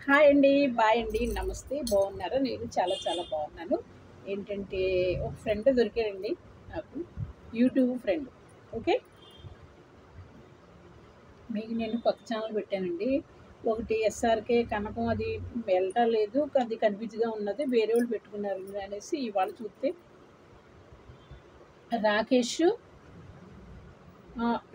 Hi అండి, bye అండి, నమస్తే. బాగున్నారా? నేను చాలా చాలా బాగున్నాను. ఏంటంటే ఒక ఫ్రెండ్ దొరికారండి నాకు, యూట్యూబ్ ఫ్రెండ్. ఓకే, మీకు నేను కొత్త ఛానల్ పెట్టానండి. ఒకటి ఎస్ఆర్కే కనకం, అది వెళ్ళటం లేదు, అది కన్ఫ్యూజ్గా ఉన్నది, వేరే వాళ్ళు పెట్టుకున్నారు అనేసి ఇవాళ చూస్తే రాకేష్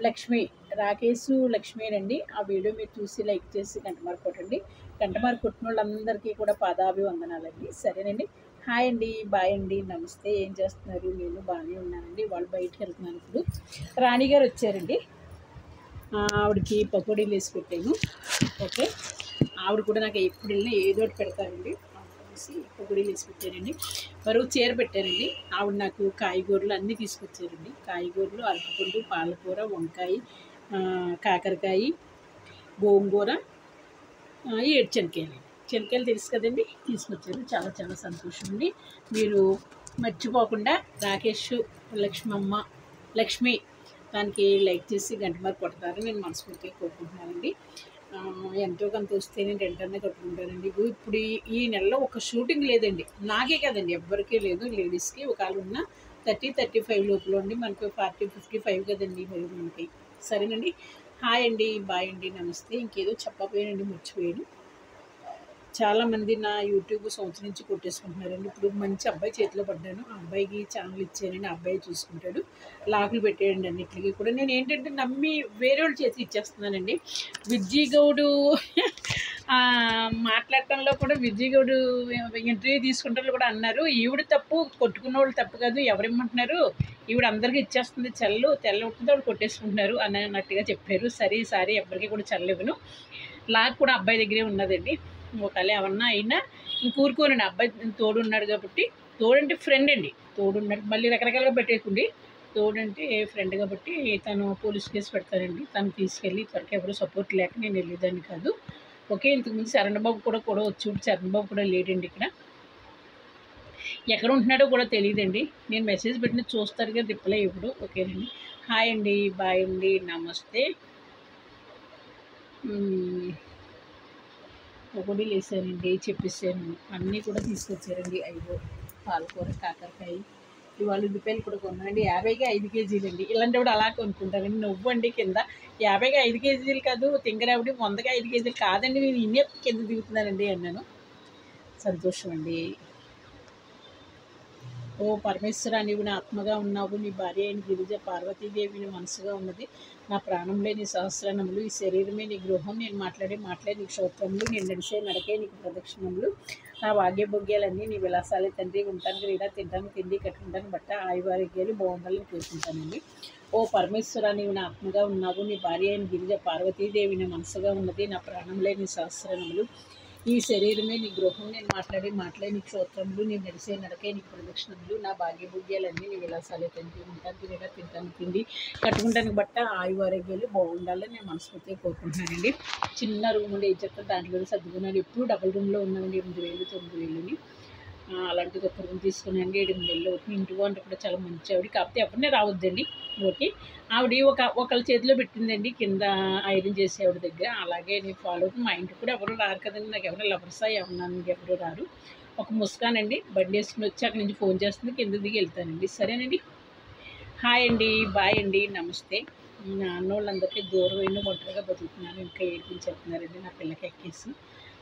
లక్ష్మి, రాకేష్ లక్ష్మీనండి. ఆ వీడియో మీరు చూసి లైక్ చేసి గంటమార్క్ కొట్టండి. గంటమార్క్ కొట్టిన వాళ్ళందరికీ కూడా పాదాభివందనాలండి. సరేనండి. హాయ్ అండి, బాయ్ అండి, నమస్తే. ఏం చేస్తున్నారు? నేను బాగానే ఉన్నానండి. వాళ్ళు బయటకు వెళ్తున్నాను. ఇప్పుడు రాణి గారు వచ్చారండి. ఆవిడకి పకోడీలు వేసి పెట్టాను. ఓకే, ఆవిడ కూడా నాకు ఎప్పుడు వెళ్ళినా ఏదో ఒకటి పెడతారండి. పకోడీలు వేసి పెట్టారండి. మరో చీర పెట్టారండి. ఆవిడ నాకు కాయగూరలు అన్నీ తీసుకొచ్చారండి. కాయగూరలు, అరటిపండు, పాలకూర, వంకాయ, కాకరకాయ, గోంగూర, శనక్కాయలు. శనక్కాయలు తెలుసు కదండి, తీసుకొచ్చారు. చాలా చాలా సంతోషం అండి. మీరు మర్చిపోకుండా రాకేష్ లక్ష్మి దానికి లైక్ చేసి గంటమార్క్ కొడతారు నేను మనస్ఫూర్తిగా కోరుకుంటున్నానండి. ఎంతో కొంత వస్తే నేను వెంటనే కట్టుకుంటానండి. ఇప్పుడు ఈ నెలలో ఒక షూటింగ్ లేదండి, నాకే కదండి, ఎవ్వరికీ లేదు. లేడీస్కి ఒకవేళ ఉన్న 30-35 లోపల ఉండి, మనకు 40-55 కదండి మరి మనకి. సరేనండి. హాయ్ అండి, బాయ్ అండి, నమస్తే. ఇంకేదో చెప్పకపోయానండి, మర్చిపోయాను. చాలామంది నా యూట్యూబ్ సంవత్సరం నుంచి కొట్టేసుకుంటున్నారండి. ఇప్పుడు మంచి అబ్బాయి చేతిలో పడ్డాను. ఆ అబ్బాయికి ఛానల్ ఇచ్చానండి. ఆ అబ్బాయి చూసుకుంటాడు. లాకులు పెట్టేయండి అన్నిటికీ కూడా. నేను ఏంటంటే నమ్మి వేరే వాళ్ళ చేతికి ఇచ్చేస్తున్నానండి. విజ్జిగౌడు మాట్లాడటంలో కూడా విజ్జిగౌడు ఇంటర్వ్యూ తీసుకుంటారు కూడా అన్నారు, ఈవిడ తప్పు, కొట్టుకున్న వాళ్ళు తప్పు కాదు, ఎవరేమంటున్నారు, ఈవిడ అందరికీ ఇచ్చేస్తుంది తెల్ల ఉంటుంది, ఆవిడ కొట్టేసుకుంటున్నారు అన్నట్టుగా చెప్పారు. సరే సారీ, ఎవరికి కూడా చల్లివ్వను. లాక్ కూడా అబ్బాయి దగ్గరే ఉన్నదండి. ఒకవేళ ఏమన్నా అయినా ఇంకూరుకోనండి. అబ్బాయి తోడున్నాడు కాబట్టి, తోడంటే ఫ్రెండ్ అండి, తోడున్నాడు. మళ్ళీ రకరకాలుగా పెట్టేకుండి. తోడంటే ఫ్రెండ్ కాబట్టి తను పోలీస్ కేసు పెడతానండి. తను తీసుకెళ్ళి త్వరగా ఎవరు సపోర్ట్ లేక నేను వెళ్ళేదాన్ని కాదు. ఓకే, ఇంతకుముందు శరణబాబు కూడా వచ్చి, శరణబాబు కూడా లేడండి ఇక్కడ. ఎక్కడ ఉంటున్నాడో కూడా తెలియదండి. నేను మెసేజ్ పెట్టిన చూస్తారు కదా, రిప్లై ఇప్పుడు. ఓకేనండి. హాయ్ అండి, బాయ్ అండి, నమస్తే. పకోడీలు వేసానండి, చెప్పేసాను. అన్నీ కూడా తీసుకొచ్చారండి. 5 పాలకూర, కాకరకాయ, ఇవాళ ఉల్లిపాయలు కూడా కొన్నానండి. 50కి 5 కేజీలండి. ఇలాంటి కూడా అలా కొనుక్కుంటానండి. నువ్వండి కింద 50కి 5 కేజీలు కాదు, తింగరావిడి 100కి 5 కేజీలు కాదండి, నేను ఇన్నే కింద దిగుతున్నానండి అన్నాను. సంతోషం అండి. ఓ పరమేశ్వర, నీవు నా ఆత్మగా ఉన్నావు, నీ భార్య అయిన గిరిజ పార్వతీదేవి నీ మనసుగా ఉన్నది, నా ప్రాణంలో నీ సహస్రనములు, ఈ శరీరమే నీ గృహం, నేను మాట్లాడే నీకు క్షోత్రములు, నేను నడిచే నడకే నీకు ప్రదక్షిణములు, నా భాగ్యభోగ్యాలన్నీ నీ విలాసాలే తండ్రి. ఉంటానికి రీడా, తింటాను తిండి, కట్టుకుంటాను బట్ట, ఆయువారోగ్యాలు బాగుండాలని కోరుకుంటానండి. ఓ పరమేశ్వర, నీవు నా ఆత్మగా ఉన్నావు, నీ భార్య అయిన గిరిజ పార్వతీదేవి నీ మనసుగా ఉన్నది, నా ప్రాణంలో నీ సహస్రనములు, ఈ శరీరమే నీ గృహం, నేను మాట్లాడే నీ క్షోత్రములు, నేను నడిసే నడకే నీకు ప్రదక్షిణములు, నా భాగ్యభోగ్యాలన్నీ నీ విలాసాలే తండ్రి. ఉంటాను తినగా, తింటాను తిండి, కట్టుకుంటానికి బట్ట, ఆయువారోగ్యాలు బాగుండాలని నేను మనస్ఫూర్తిగా కోరుకుంటున్నానండి. చిన్న రూమ్ ఉండి ఏం చెప్తాను, దాంట్లో సర్దుకున్నాను. ఎప్పుడు డబుల్ రూమ్లో ఉన్నామండి. 8,000, 9,000 అలాంటిది ఒక రూమ్ తీసుకున్నానండి. 8,000 అవుతుంది. ఇంటికి అంటే కూడా చాలా మంచి ఆవిడ, కాకపోతే ఎవరినే రావద్దండి. ఓకే, ఆవిడ ఒకళ్ళ చేతిలో పెట్టిందండి, కింద ఐరన్ చేసే ఆవిడ దగ్గర. అలాగే నేను ఫాలో అవుతుంది. మా ఇంటికి కూడా ఎవరు రారు కదండి, నాకు ఎవరైనా లవర్సా ఏమన్నా ఎవరు రారు. ఒక ముస్కానండి, బండి వేసుకుని వచ్చి అక్కడి నుంచి ఫోన్ చేస్తుంది, కింద దిగి వెళ్తానండి. సరేనండి. హాయ్ అండి, బాయ్ అండి, నమస్తే. నా అన్నోళ్ళందరికీ దూరమైన ఒంటరిగా బతుకుతున్నాను. ఇంకా ఏడిపించేస్తున్నారండి నా పిల్లకి ఎక్కేసి.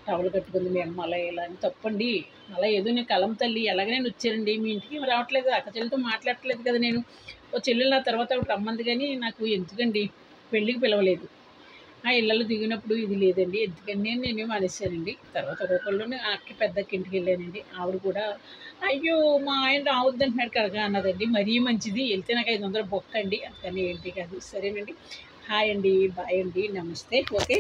టవల్ కట్టుకుంది మీ అమ్మ అలా ఇలా అని. తప్పండి, అలా ఏదో నేను కలం తల్లి ఎలాగైనా వచ్చానండి. మీ ఇంటికి రావట్లేదు, అక్క చెల్లితో మాట్లాడట్లేదు కదా నేను. ఓ చెల్లెలు నా తర్వాత ఒకటి రమ్మంది, కానీ నాకు ఎందుకండి పెళ్ళికి పిలవలేదు. ఆ ఇళ్ళలో దిగినప్పుడు ఇది లేదండి, ఎందుకని నేనేమో మానేశానండి. తర్వాత ఒక్కొక్కళ్ళు అక్క పెద్దకి ఇంటికి వెళ్ళానండి. ఆవిడ కూడా అయ్యో మా ఆయన రావద్దంటున్నాడు కదా అన్నదండి. మరీ మంచిది, వెళ్తే నాకు 500 బొక్క అండి, అందుకని ఏంటి కాదు. సరేనండి. హాయ్ అండి, బాయ్ అండి, నమస్తే. ఓకే.